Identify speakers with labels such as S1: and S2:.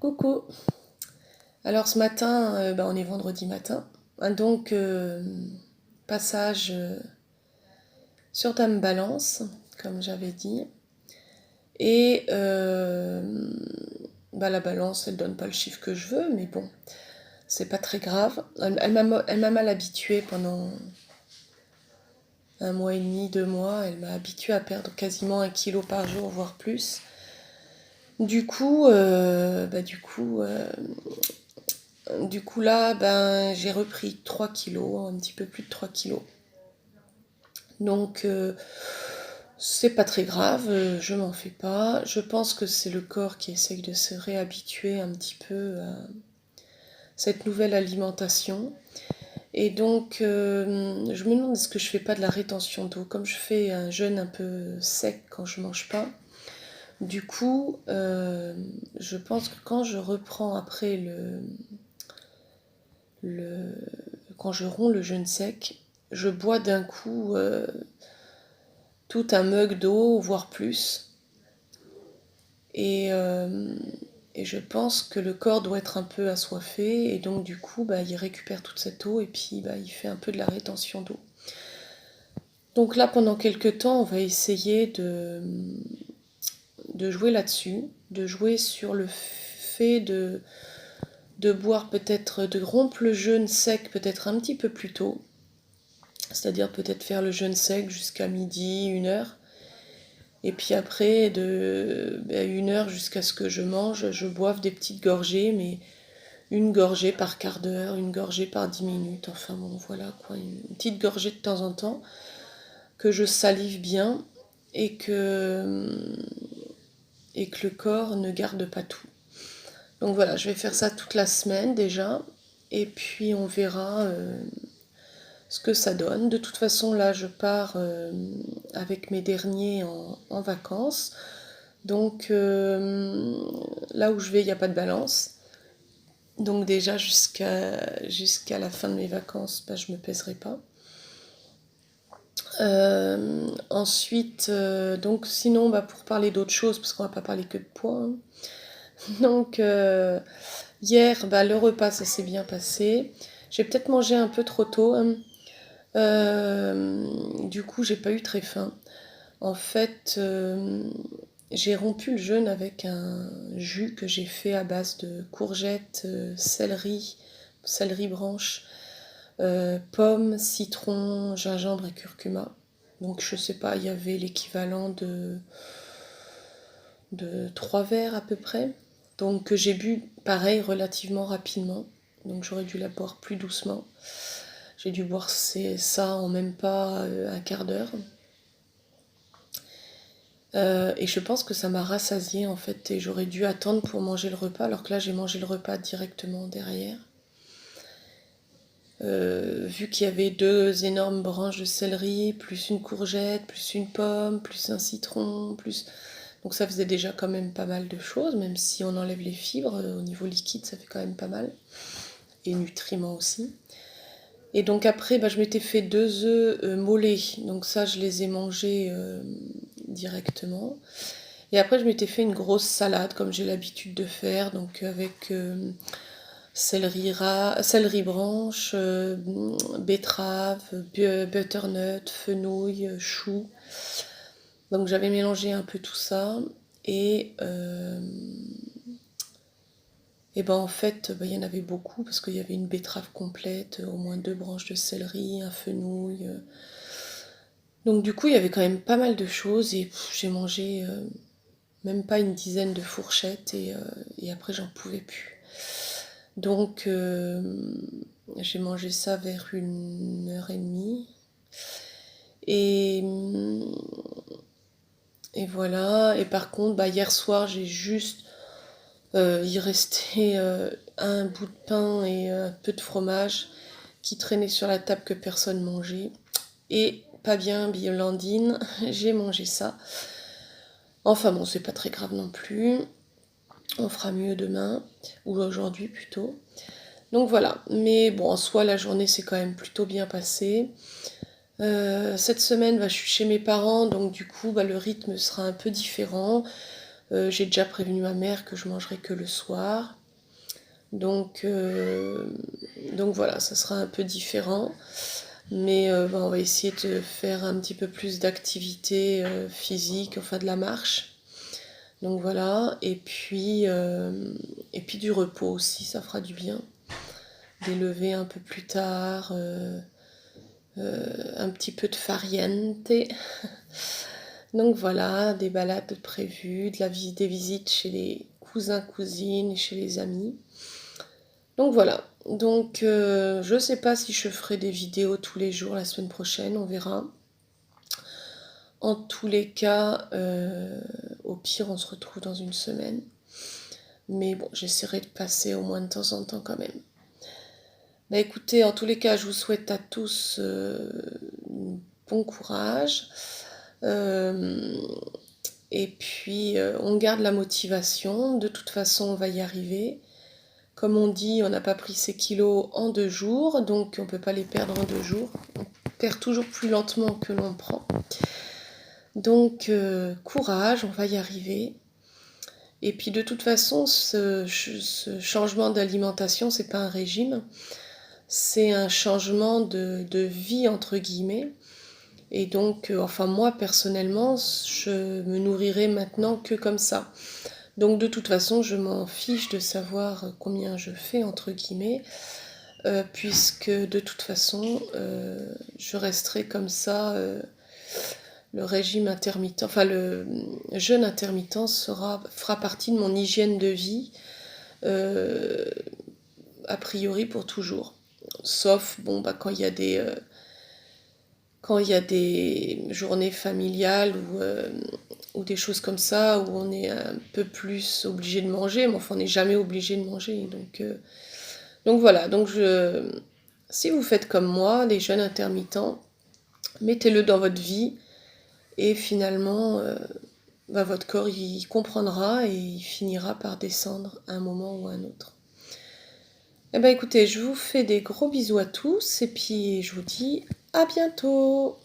S1: Coucou. Alors ce matin, on est vendredi matin. Donc passage sur Dame Balance, comme j'avais dit. Et la balance, elle donne pas le chiffre que je veux, mais bon, c'est pas très grave. Elle m'a mal habituée pendant un mois et demi, 2 mois. Elle m'a habituée à perdre quasiment 1 kilo par jour, voire plus. Du coup là, j'ai repris 3 kilos, un petit peu plus de 3 kilos. Donc, c'est pas très grave, je m'en fais pas. Je pense que c'est le corps qui essaye de se réhabituer un petit peu à cette nouvelle alimentation. Et donc, je me demande est-ce que je fais pas de la rétention d'eau. Comme je fais un jeûne un peu sec quand je mange pas, du coup, je pense que quand je reprends après le, quand je romps le jeûne sec, je bois d'un coup tout un mug d'eau, voire plus. Et, euh, et je pense que le corps doit être un peu assoiffé, et donc du coup, il récupère toute cette eau, et puis il fait un peu de la rétention d'eau. Donc là, pendant quelques temps, on va essayer de jouer là-dessus, de jouer sur le fait de boire peut-être, de rompre le jeûne sec peut-être un petit peu plus tôt, c'est-à-dire peut-être faire le jeûne sec jusqu'à midi, 1 heure. Et puis après, de 1 heure jusqu'à ce que je mange, je boive des petites gorgées, mais une gorgée par quart d'heure, une gorgée par 10 minutes, enfin bon, voilà quoi, une petite gorgée de temps en temps, que je salive bien et que le corps ne garde pas tout. Donc voilà, je vais faire ça toute la semaine déjà, et puis on verra ce que ça donne. De toute façon, là, je pars avec mes derniers en vacances. Donc là où je vais, il n'y a pas de balance. Donc déjà jusqu'à la fin de mes vacances, je ne me pèserai pas. Ensuite, donc sinon, pour parler d'autre chose, parce qu'on va pas parler que de poids, hein. Donc hier, le repas, ça s'est bien passé. J'ai peut-être mangé un peu trop tôt, hein. Du coup, j'ai pas eu très faim. En fait, j'ai rompu le jeûne avec un jus que j'ai fait à base de courgettes, céleri branche, pommes, citron, gingembre et curcuma. Donc je sais pas, il y avait l'équivalent de 3 verres à peu près. Donc que j'ai bu pareil relativement rapidement. Donc j'aurais dû la boire plus doucement. J'ai dû boire ça en même pas un quart d'heure. Et je pense que ça m'a rassasiée en fait, et j'aurais dû attendre pour manger le repas, alors que là j'ai mangé le repas directement derrière. Vu qu'il y avait 2 énormes branches de céleri, plus une courgette, plus une pomme, plus un citron, plus... Donc ça faisait déjà quand même pas mal de choses, même si on enlève les fibres, au niveau liquide ça fait quand même pas mal. Et nutriments aussi. Et donc après, je m'étais fait 2 œufs mollets, donc ça je les ai mangés directement. Et après, je m'étais fait une grosse salade, comme j'ai l'habitude de faire, donc avec céleri branche, betterave, butternut, fenouil, chou. Donc j'avais mélangé un peu tout ça. Et, euh, en fait, il y en avait beaucoup, parce qu'il y avait une betterave complète, au moins 2 branches de céleri, un fenouil. Donc du coup, il y avait quand même pas mal de choses, et j'ai mangé même pas une dizaine de fourchettes, et après j'en pouvais plus. Donc j'ai mangé ça vers 1 heure et demie. Et, et voilà. Et par contre, hier soir, j'ai juste... il restait un bout de pain et un peu de fromage qui traînait sur la table que personne mangeait. Et pas bien, Biolandine, j'ai mangé ça. Enfin bon, c'est pas très grave non plus. On fera mieux demain, ou aujourd'hui plutôt. Donc voilà, mais bon, en soi, la journée s'est quand même plutôt bien passée. Cette semaine, je suis chez mes parents, donc du coup, le rythme sera un peu différent. J'ai déjà prévenu ma mère que je mangerai que le soir. Donc voilà, ça sera un peu différent. Mais on va essayer de faire un petit peu plus d'activité physique, enfin de la marche. Donc voilà, et puis du repos aussi, ça fera du bien. Des levées un peu plus tard, un petit peu de farniente. Donc voilà, des balades prévues, des visites chez les cousins, cousines et chez les amis. Donc voilà, donc je ne sais pas si je ferai des vidéos tous les jours la semaine prochaine, on verra. En tous les cas, au pire, on se retrouve dans une semaine. Mais bon, j'essaierai de passer au moins de temps en temps quand même. Bah écoutez, en tous les cas, je vous souhaite à tous bon courage. Et puis, on garde la motivation. De toute façon, on va y arriver. Comme on dit, on n'a pas pris ses kilos en 2 jours, donc on ne peut pas les perdre en 2 jours. On perd toujours plus lentement que l'on prend. Donc, courage, on va y arriver. Et puis de toute façon, ce changement d'alimentation, c'est pas un régime, c'est un changement de vie entre guillemets. Et donc, enfin moi personnellement, je me nourrirai maintenant que comme ça. Donc de toute façon, je m'en fiche de savoir combien je fais entre guillemets, puisque de toute façon, je resterai comme ça. Le régime intermittent, enfin le jeûne intermittent fera partie de mon hygiène de vie, a priori pour toujours. Sauf bon, bah, quand il y a des journées familiales ou des choses comme ça, où on est un peu plus obligé de manger, mais enfin on n'est jamais obligé de manger. Donc voilà, si vous faites comme moi, les jeûnes intermittents, mettez-le dans votre vie. Et finalement, votre corps il comprendra et il finira par descendre à un moment ou à un autre. Eh bien écoutez, je vous fais des gros bisous à tous et puis je vous dis à bientôt.